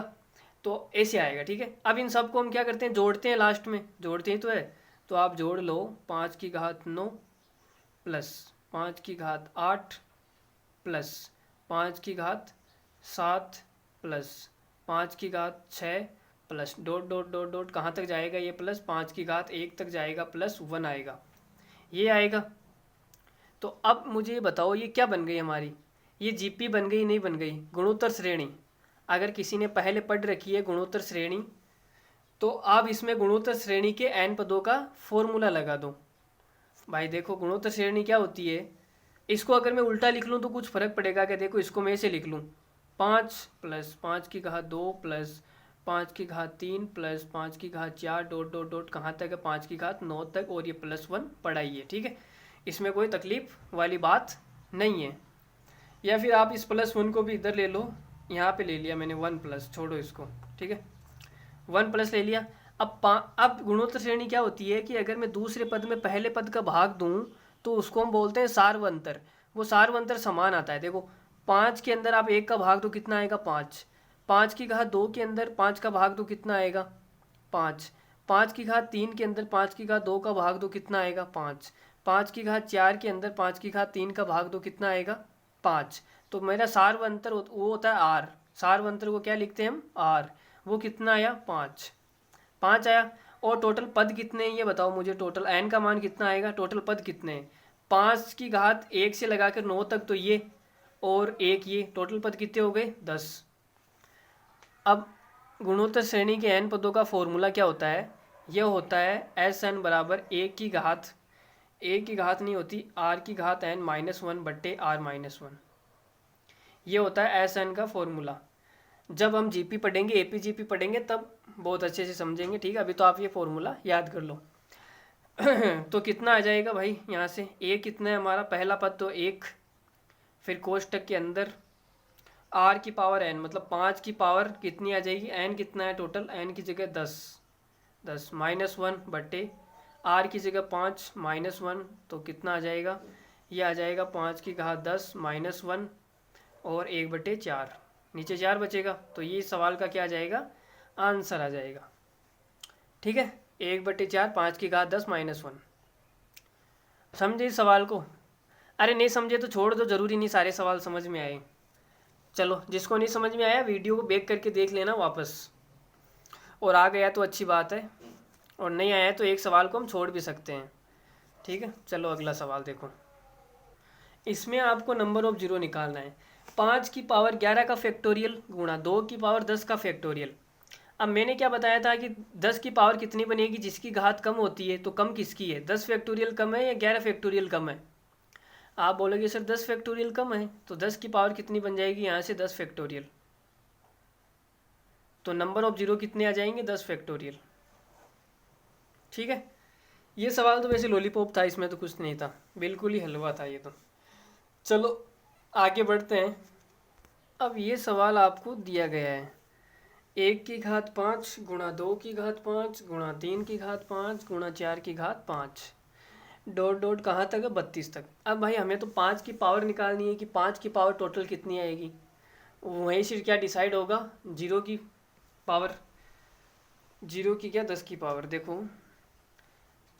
तो ऐसे आएगा। ठीक है, अब इन सबको हम क्या करते हैं, जोड़ते हैं। लास्ट में जोड़ते ही तो है, तो आप जोड़ लो 5 की घात 9 प्लस 5 की घात 8 प्लस 5 की घात 7 प्लस 5 की घात 6 plus dot dot dot dot कहाँ तक जाएगा ये? प्लस 5 की घात 1 तक जाएगा, प्लस 1 आएगा, ये आएगा। तो अब मुझे ये बताओ ये क्या बन गई हमारी? ये जीपी बन गई, नहीं बन गई? गुणोत्तर श्रेणी। अगर किसी ने पहले पढ़ रखी है गुणोत्तर श्रेणी, तो आप इसमें गुणोत्तर श्रेणी के n पदों का फॉर्मूला लगा दो। भाई देखो गुणोत्तर श्रेणी क्या होती है, इसको अगर मैं उल्टा लिख लूँ तो कुछ फर्क पड़ेगा क्या? देखो इसको मैं ऐसे लिख लूँ, 5 प्लस 5 की घात 2 प्लस 5 की घात 3 प्लस 5 की घात 4 डॉट डॉट डॉट कहाँ तक है? 5 की घात 9 तक, और ये प्लस 1 पढ़ाई है। ठीक है, इसमें कोई तकलीफ वाली बात नहीं है। या फिर आप इस प्लस 1 को भी इधर ले लो, यहाँ पे ले लिया मैंने 1 प्लस, छोड़ो इसको। ठीक है, 1 प्लस ले लिया। अब गुणोत्तर श्रेणी क्या होती है कि अगर मैं दूसरे पद में पहले पद का भाग दूं तो उसको हम बोलते हैं सार्वंतर। वो सार्वंतर समान आता है। देखो 5 के अंदर आप 1 का भाग दो, कितना आएगा? 5। 5 की घात 2 के अंदर 5 का भाग दो, कितना आएगा? 5। 5 की घात 3 के अंदर 5 की घात 2 का भाग दो, कितना आएगा? 5। 5 की घात 4 के अंदर 5 की घात 3 का भाग दो, कितना आएगा? 5। तो मेरा सार्वंतर वो होता है आर। सार्वंतर को क्या लिखते हैं हम? आर। वो कितना आया? 5। 5 आया। और टोटल पद कितने हैं ये बताओ मुझे? टोटल n का मान कितना आएगा? टोटल पद कितने हैं? 5 की घात 1 से लगाकर 9 तक, तो ये और 1 ये, टोटल पद कितने हो गए? 10। अब गुणोत्तर श्रेणी के n पदों का फॉर्मूला क्या होता है? यह होता है Sn बराबर 1 की घात नहीं होती, r की घात n माइनस 1 बट्टे r माइनस 1। ये होता है Sn का फॉर्मूला। जब हम जीपी पढ़ेंगे, एपी जीपी पढ़ेंगे, तब बहुत अच्छे से समझेंगे। ठीक है, अभी तो आप ये फॉर्मूला याद कर लो। तो कितना आ जाएगा भाई यहाँ से? ए कितना है हमारा? पहला पद तो 1, फिर कोष्टक के अंदर r की पावर n, मतलब 5 की पावर कितनी आ जाएगी? n कितना है टोटल? n की जगह 10 माइनस 1 बट्टे r की जगह 5 माइनस 1, तो कितना आ जाएगा? ये आ जाएगा 5 की घात 10 माइनस 1 और 1/4, नीचे 4 बचेगा। तो ये सवाल का क्या आ जाएगा? आंसर आ जाएगा। ठीक है, 1/4 5 की घात 10 माइनस 1। समझे इस सवाल को? अरे नहीं समझे तो छोड़ दो, ज़रूरी नहीं सारे सवाल समझ में आए। चलो जिसको नहीं समझ में आया वीडियो को बैक करके देख लेना वापस, और आ गया तो अच्छी बात है, और नहीं आया तो एक सवाल को हम छोड़ भी सकते हैं। ठीक है, चलो अगला सवाल देखो। इसमें आपको नंबर ऑफ जीरो निकालना है। 5 की पावर 11 का फैक्टोरियल गुणा 2 की पावर 10 का फैक्टोरियल। अब मैंने क्या बताया था कि 10 की पावर कितनी बनेगी? जिसकी घात कम होती है, तो कम किसकी है? 10 फैक्टोरियल कम है या 11 फैक्टोरियल कम है? आप बोलोगे सर 10 फैक्टोरियल कम है, तो 10 की पावर कितनी बन जाएगी यहाँ से? 10 फैक्टोरियल। तो नंबर ऑफ जीरो कितने आ जाएंगे? 10 फैक्टोरियल। ठीक है, ये सवाल तो वैसे लॉलीपॉप था, इसमें तो कुछ नहीं था, बिल्कुल ही हलवा था ये तो। चलो आगे बढ़ते हैं। अब ये सवाल आपको दिया गया है, 1 की घात 5 गुणा 2 की घात 5 गुणा 3 की घात 5 गुणा 4 की घात 5 डॉट डॉट कहाँ तक है? 32 तक। अब भाई हमें तो 5 की पावर निकालनी है कि 5 की पावर टोटल कितनी आएगी। वहीं से क्या डिसाइड होगा? जीरो की पावर, जीरो की क्या 10 की पावर। देखो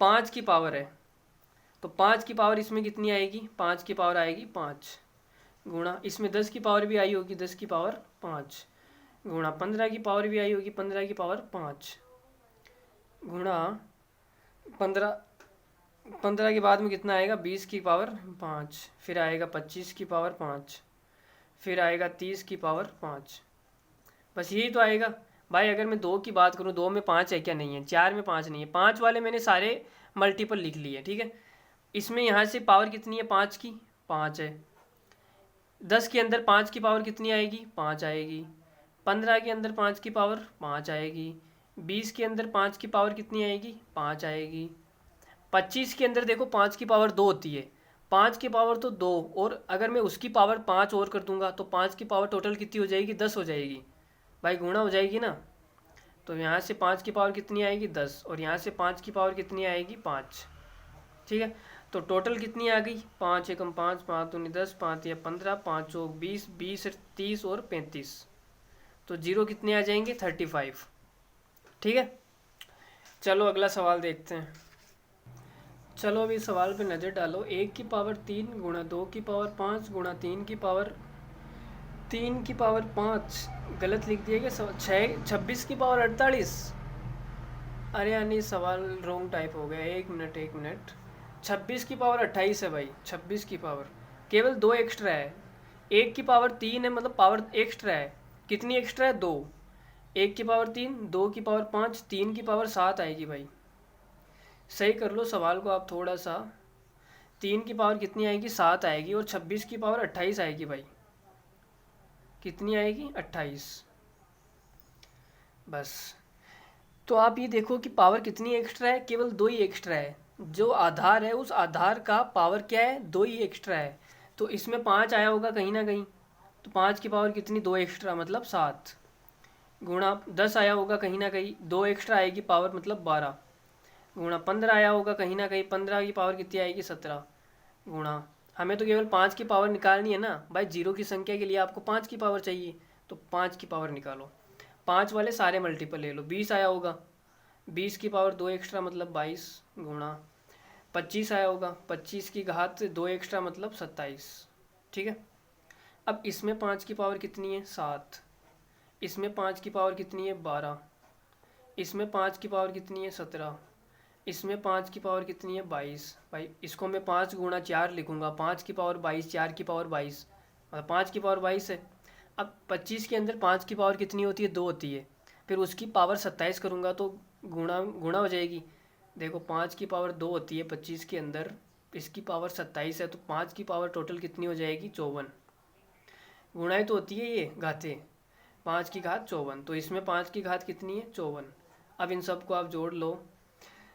5 की पावर है, तो 5 की पावर इसमें कितनी आएगी? 5 की पावर आएगी 5 गुणा, इसमें 10 की पावर भी आई होगी, 10 की पावर 5 गुणा 15 की पावर भी आई होगी, 15 की पावर 5 गुणा 15 के बाद में कितना आएगा? 20 की पावर 5, फिर आएगा 25 की पावर 5, फिर आएगा 30 की पावर 5। बस यही तो आएगा भाई अगर मैं 2 की बात करूँ, 2 में 5 है क्या? नहीं है। 4 में 5 नहीं है। 5 वाले मैंने सारे मल्टीपल लिख लिए, ठीक है। इसमें यहाँ से पावर कितनी है? 5 की 5 है। 10 के अंदर 5 की पावर कितनी आएगी? 5 आएगी। 15 के अंदर 5 की पावर 5 आएगी। 20 के अंदर 5 की पावर कितनी आएगी? 5 आएगी। 25 के अंदर देखो 5 की पावर 2 होती है। 5 की पावर तो 2, और अगर मैं उसकी पावर 5 और कर दूंगा तो 5 की पावर टोटल कितनी हो जाएगी? 10 हो जाएगी। भाई गुणा हो जाएगी ना। तो यहाँ से 5 की पावर कितनी आएगी? 10, और यहाँ से 5 की पावर कितनी आएगी? 5। ठीक है। तो टोटल कितनी आ गई? 5 एकम 5, 5 दूनी 10, 5 या 15, 5 चौक 20, 20 30 और 35। तो जीरो कितने आ जाएंगे? 35। ठीक है। चलो अगला सवाल देखते हैं। चलो अभी सवाल पे नज़र डालो। 1 की पावर 3 गुणा 2 की पावर 5 गुणा 3 की पावर 5 गलत लिख दिया गया। 26 की पावर 48। अरे यानी सवाल रॉन्ग टाइप हो गया। एक मिनट। 26 की पावर 28 है भाई। 26 की पावर केवल 2 एक्स्ट्रा है। 1 की पावर 3 है, मतलब पावर एक्स्ट्रा है। कितनी एक्स्ट्रा है? 2। 1 की पावर 3, 2 की पावर 5, 3 की पावर 7 आएगी भाई। सही कर लो सवाल को आप थोड़ा सा। 3 की पावर कितनी आएगी? 7 आएगी, और 26 की पावर 28 आएगी भाई। कितनी आएगी? 28। बस। तो आप ये देखो कि पावर कितनी एक्स्ट्रा है? केवल 2 ही एक्स्ट्रा है। जो आधार है उस आधार का पावर क्या है? 2 ही एक्स्ट्रा है। तो इसमें 5 आया होगा कहीं ना कहीं। तो 5 की पावर कितनी? 2 एक्स्ट्रा मतलब 7। गुणा 10 आया होगा कहीं ना कहीं, 2 एक्स्ट्रा आएगी पावर मतलब 12। गुणा 15 आया होगा कहीं ना कहीं, 15 की पावर कितनी आएगी? 17। गुणा, हमें तो केवल 5 की पावर निकालनी है ना भाई। जीरो की संख्या के लिए आपको 5 की पावर चाहिए, तो 5 की पावर निकालो। 5 वाले सारे मल्टीपल ले लो। 20 आया होगा, 20 की पावर 2 एक्स्ट्रा मतलब 22। गुणा 25 आया होगा, 25 की घात 2 एक्स्ट्रा मतलब 27। ठीक है। अब इसमें 5 की पावर कितनी है? 7। इसमें 5 की पावर कितनी है? 12। इसमें 5 की पावर कितनी है? 17। इसमें 5 की पावर कितनी है? 22। भाई इसको मैं 5 गुणा 4 लिखूंगा। 5 की पावर 22, 4 की पावर 22, मतलब 5 की पावर 22 है। अब 25 के अंदर 5 की पावर कितनी होती है? 2 होती है। फिर उसकी पावर 27 करूँगा तो गुणा गुणा हो जाएगी। देखो 5 की पावर 2 होती है 25 के अंदर, इसकी पावर 27 है, तो 5 की पावर टोटल कितनी हो जाएगी? 54। गुणाएं तो होती है ये घाते। 5 की घात 54, तो इसमें 5 की घात कितनी है? 54। अब इन सब को आप जोड़ लो।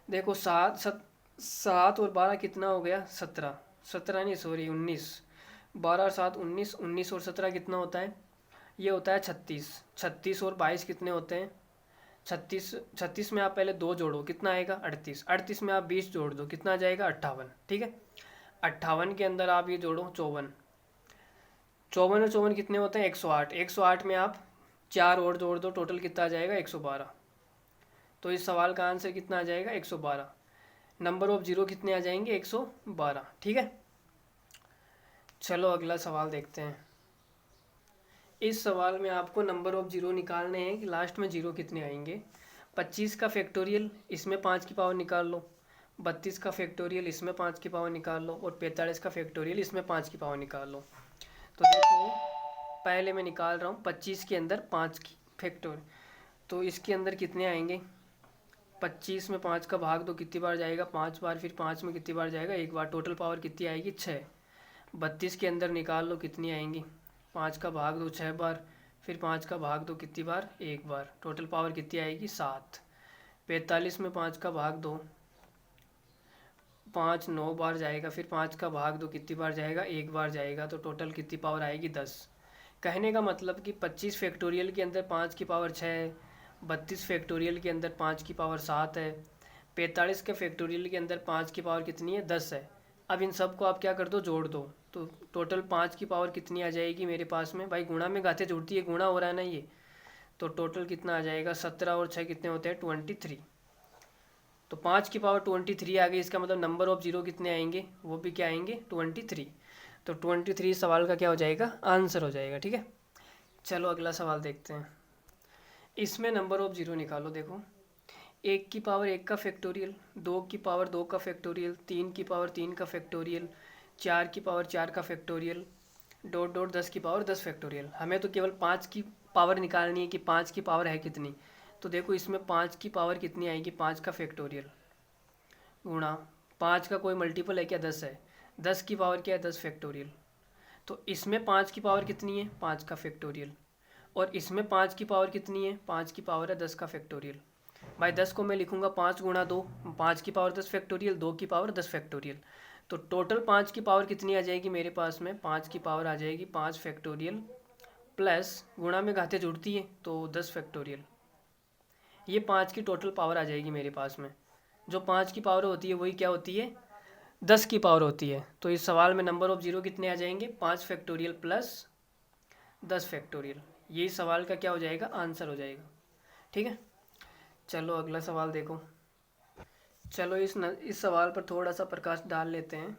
देखो 7 और 12 कितना हो गया? 17। 17 नहीं, सॉरी 19। 12 और 7 19, 19 और 17 कितना होता है? ये होता है 36। 36 और 22 कितने होते हैं? 36 में आप पहले 2 जोड़ो, कितना आएगा? 38। 38 में आप 20 जोड़ दो, कितना आ जाएगा? 58। ठीक है। 58 के अंदर आप ये जोड़ो 54। 54 और 54 कितने होते हैं? 108। 108 में आप 4 और जोड़ दो, टोटल कितना आ जाएगा? 112। तो इस सवाल का आंसर कितना आ जाएगा? 112। नंबर ऑफ जीरो कितने आ जाएंगे? 112। ठीक है। चलो अगला सवाल देखते हैं। इस सवाल में आपको नंबर ऑफ जीरो निकालने हैं कि लास्ट में जीरो कितने आएंगे। 25 का फैक्टोरियल, इसमें 5 की पावर निकाल लो। 32 का फैक्टोरियल, इसमें 5 की पावर निकाल लो। और 45 का फैक्टोरियल, इसमें 5 की पावर निकाल लो। तो देखो पहले मैं निकाल रहा हूँ 25 के अंदर 5 की फैक्टोरियल। तो इसके अंदर कितने आएंगे? 25 में 5 का भाग दो, कितनी बार जाएगा? 5 बार। फिर 5 में कितनी बार जाएगा? 1 बार। टोटल पावर कितनी आएगी? 6। 32 के अंदर निकाल लो कितनी आएंगी? 5 का भाग दो 6 बार, फिर 5 का भाग दो कितनी बार? 1 बार। टोटल पावर कितनी आएगी? 7। 45 में 5 का भाग दो, 5 9 बार जाएगा, फिर 5 का भाग दो कितनी बार जाएगा? 1 बार जाएगा। तो टोटल कितनी पावर आएगी? 10। कहने का मतलब कि 25 फैक्टोरियल के अंदर 5 की पावर 6 है, 32 फैक्टोरियल के अंदर 5 की पावर 7 है, 45 के फैक्टोरियल के अंदर 5 की पावर कितनी है? 10 है। अब इन सब को आप क्या कर दो? जोड़ दो। तो टोटल 5 की पावर कितनी आ जाएगी मेरे पास में? भाई गुणा में गाते जुड़ती है, गुणा हो रहा है ना ये। तो टोटल कितना आ जाएगा? 17 और 6 कितने होते हैं? 23। तो 5 की पावर 23 आ गई। इसका मतलब नंबर ऑफ जीरो कितने आएंगे? वो भी क्या आएंगे? 23। तो 23 सवाल का क्या हो जाएगा? आंसर हो जाएगा। ठीक है। चलो अगला सवाल देखते हैं। इसमें नंबर ऑफ जीरो निकालो। देखो 1 की पावर 1 का फैक्टोरियल, 2 की पावर 2 का फैक्टोरियल, 3 की पावर 3 का फैक्टोरियल, 4 की पावर 4 का फैक्टोरियल, डॉट डॉट 10 की पावर 10 फैक्टोरियल। हमें तो केवल 5 की पावर निकालनी है कि 5 की पावर है कितनी। तो देखो इसमें 5 की पावर कितनी आएगी, 5 का फैक्टोरियल गुणा 5 का कोई मल्टीपल है क्या, 10 है, 10 की पावर क्या है, 10 फैक्टोरियल। तो इसमें 5 की पावर कितनी है, 5 का फैक्टोरियल, और इसमें 5 की पावर कितनी है, 5 की पावर है 10 का फैक्टोरियल। भाई 10 को मैं लिखूंगा 5 गुणा 2, 5 की पावर 10 फैक्टोरियल, 2 की पावर 10 फैक्टोरियल। तो टोटल 5 की पावर कितनी आ जाएगी मेरे पास में, 5 की पावर आ जाएगी 5 फैक्टोरियल प्लस गुणा में घातें जुड़ती है तो 10 फैक्टोरियल। ये 5 की टोटल पावर आ जाएगी मेरे पास में। जो 5 की पावर होती है वही क्या होती है, 10 की पावर होती है। तो इस सवाल में नंबर ऑफ जीरो कितने आ जाएंगे, 5 फैक्टोरियल प्लस 10 फैक्टोरियल। यही सवाल का क्या हो जाएगा, आंसर हो जाएगा। ठीक है, चलो अगला सवाल देखो। चलो इस सवाल पर थोड़ा सा प्रकाश डाल लेते हैं।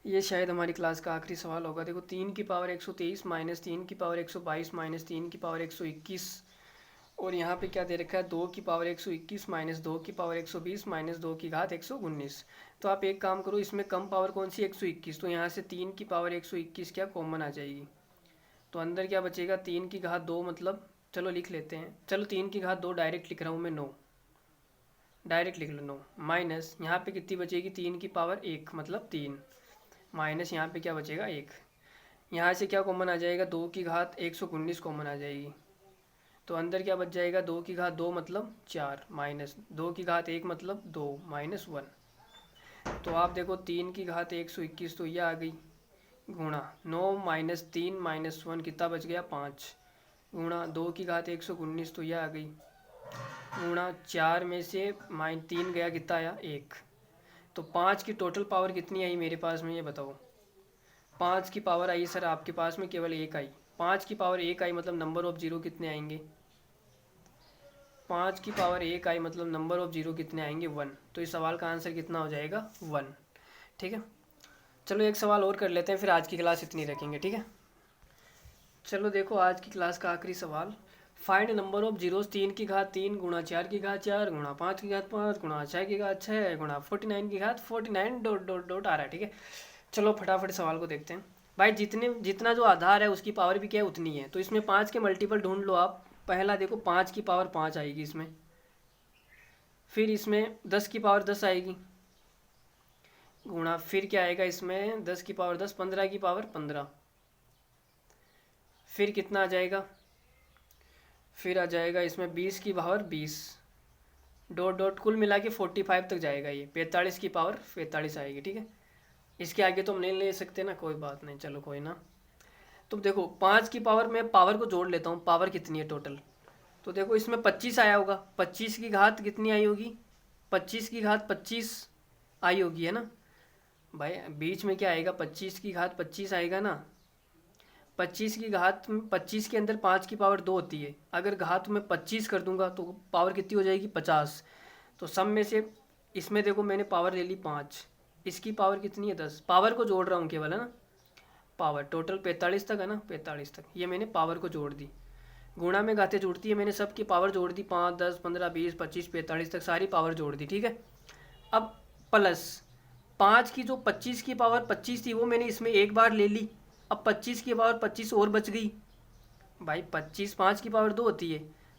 ये शायद हमारी क्लास का आखिरी सवाल होगा। देखो 3 की पावर 123 माइनस 3 की पावर 122 माइनस 3 की पावर 121, और यहाँ पे क्या दे रखा है, 2 की पावर 121 माइनस 2 की पावर 120 माइनस 2 की घात 119। तो आप एक काम करो, इसमें कम पावर कौन सी, 121, तो यहाँ से 3 की पावर 121 क्या कॉमन आ जाएगी। तो अंदर क्या बचेगा, 3 की घात 2, मतलब चलो लिख लेते हैं, चलो 3 की घात 2 डायरेक्ट लिख रहा हूँ मैं, 9 डायरेक्ट लिख लो 9, माइनस यहाँ पे कितनी बचेगी, 3 की पावर 1 मतलब 3, माइनस यहाँ पे क्या बचेगा 1। यहाँ से क्या कॉमन आ जाएगा, 2 की घात 119 कॉमन आ जाएगी। तो अंदर क्या बच जाएगा, 2 की घात 2 मतलब 4, माइनस 2 की घात 1 मतलब 2 माइनस 1। तो आप देखो 3 की घात 121 तो ये आ गई, गुणा 9 माइनस 3 माइनस 1 कितना बच गया, 5, गुणा 2 की घात 119 तो यह आ गई, गुणा 4 में से -3 गया, कितना आया 1। तो 5 की टोटल पावर कितनी आई मेरे पास में, ये बताओ। 5 की पावर आई सर आपके पास में केवल 1 आई, 5 की पावर 1 आई मतलब नंबर ऑफ जीरो कितने आएंगे, 5 की पावर 1 आई मतलब नंबर ऑफ जीरो कितने आएंगे, 1। तो इस सवाल का आंसर कितना हो जाएगा, 1। ठीक है, चलो एक सवाल और कर लेते हैं, फिर आज की क्लास इतनी रखेंगे। ठीक है, चलो देखो आज की क्लास का आखिरी सवाल, फाइंड नंबर ऑफ जीरोस 3 की घात 3 गुणा 4 की घात 4 गुणा 5 की घात 5 गुणा 6 की घात 6 गुणा 49 की घात 49 डॉट डॉट डॉट आ रहा है। ठीक है, चलो फटाफट सवाल को देखते हैं। भाई जितना जो आधार है उसकी पावर भी क्या है, उतनी है। तो इसमें 5 के मल्टीपल ढूंढ लो आप। पहला देखो 5 की पावर 5 आएगी इसमें, फिर इसमें 10 की पावर 10 आएगी, गुणा फिर क्या आएगा इसमें 10 की पावर 10, 15 की पावर 15, फिर कितना आ जाएगा, फिर आ जाएगा इसमें 20 की पावर 20 डॉट डॉट, कुल मिला के 45 तक जाएगा। ये 45 की पावर 45 आएगी। ठीक है, इसके आगे तो हम नहीं ले सकते ना, कोई बात नहीं, चलो कोई ना। तो देखो 5 की पावर, मैं पावर को जोड़ लेता हूँ, पावर कितनी है टोटल। तो देखो इसमें 25 आया होगा, 25 की घात कितनी आई होगी, 25 की घात 25 आई होगी, है ना भाई। बीच में क्या आएगा, 25 की घात 25 आएगा ना। 25 की घात 25 के अंदर 5 की पावर 2 होती है, अगर घात में 25 कर दूंगा तो पावर कितनी हो जाएगी, 50। तो सब में से इसमें देखो मैंने पावर ले ली 5, इसकी पावर कितनी है 10, पावर को जोड़ रहा हूँ केवल, है ना। पावर टोटल 45 तक है ना, 45 तक ये मैंने पावर को जोड़ दी। गुणा में घातें जुड़ती है, मैंने सबकी पावर जोड़ दी, 5 10 15 20 25 45 तक सारी पावर जोड़ दी। ठीक है, अब प्लस 5 की जो 25 की पावर 25 थी वो मैंने इसमें एक बार ले ली, अब 25 की पावर 25 और बच गई। भाई 25 5 की पावर 2 होती है,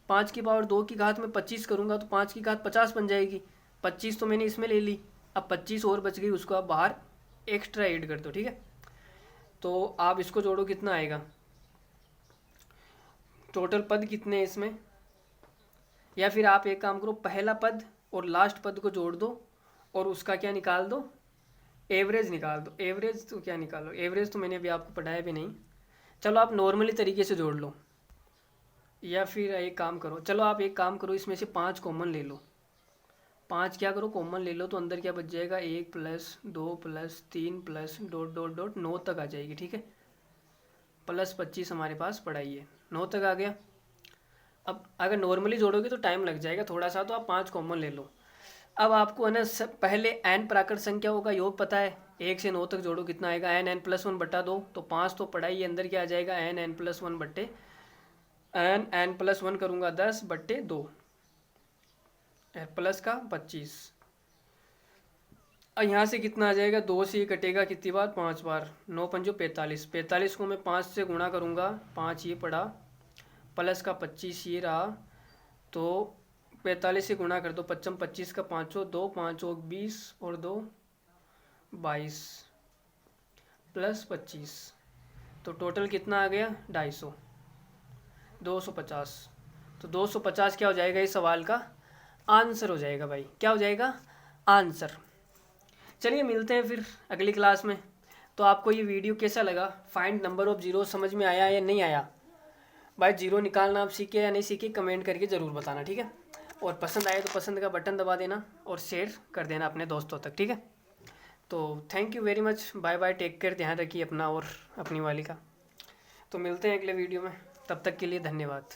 5 की पावर 2 की घात में 25 करूँगा तो 5 की घात 50 बन जाएगी। 25 तो मैंने इसमें ले ली, अब 25 और बच गई, उसको आप बाहर एक्स्ट्रा ऐड कर दो। ठीक है, तो आप इसको जोड़ो, कितना आएगा, टोटल पद कितने हैं इसमें। या फिर आप एक काम करो, पहला पद और लास्ट पद को जोड़ दो और उसका क्या निकाल दो, एवरेज निकाल दो। एवरेज तो क्या निकालो, एवरेज तो मैंने अभी आपको पढ़ाया भी नहीं। चलो आप नॉर्मली तरीके से जोड़ लो, या फिर एक काम करो, चलो आप एक काम करो, इसमें से 5 कॉमन ले लो, 5 क्या करो कॉमन ले लो, तो अंदर क्या बच जाएगा, 1 plus 2 plus 3 plus dot dot dot 9 तक आ जाएगी। ठीक है, प्लस 25 हमारे पास पड़ा ही है, 9 तक आ गया। अब अगर नॉर्मली जोड़ोगे तो टाइम लग जाएगा थोड़ा सा, तो आप 5 कॉमन ले लो। अब आपको है ना पहले n प्राकृत संख्याओं का योग पता है, 1 से 9 तक जोड़ो, कितना आएगा, n प्लस 1 बटा 2, तो 5 तो पढ़ा ही, अंदर क्या आ जाएगा, n प्लस 1 बट्टे n प्लस 1 करूँगा 10 बट्टे 2 प्लस का 25। और यहाँ से कितना आ जाएगा, 2 से ये कटेगा कितनी बार, 5 बार, 9 पंजो 45, 45 को मैं 5 से गुणा करूँगा, 5 ये पड़ा प्लस का 25 ये रहा, तो 45 से गुणा कर दो, 55 25 का 5 2 5 20 और 2 22 प्लस 25, तो टोटल कितना आ गया 250, 250। तो 250 क्या हो जाएगा इस सवाल का आंसर हो जाएगा भाई, क्या हो जाएगा आंसर। चलिए मिलते हैं फिर अगली क्लास में। तो आपको ये वीडियो कैसा लगा, फाइंड नंबर ऑफ जीरो समझ में आया या नहीं आया भाई, जीरो निकालना आप सीखे या नहीं सीखे कमेंट करके ज़रूर बताना, ठीक है। और पसंद आए तो पसंद का बटन दबा देना और शेयर कर देना अपने दोस्तों तक, ठीक है। तो thank you very much, bye bye, take care, ध्यान रखिए अपना और अपनी वाली का। तो मिलते हैं अगले वीडियो में, तब तक के लिए धन्यवाद।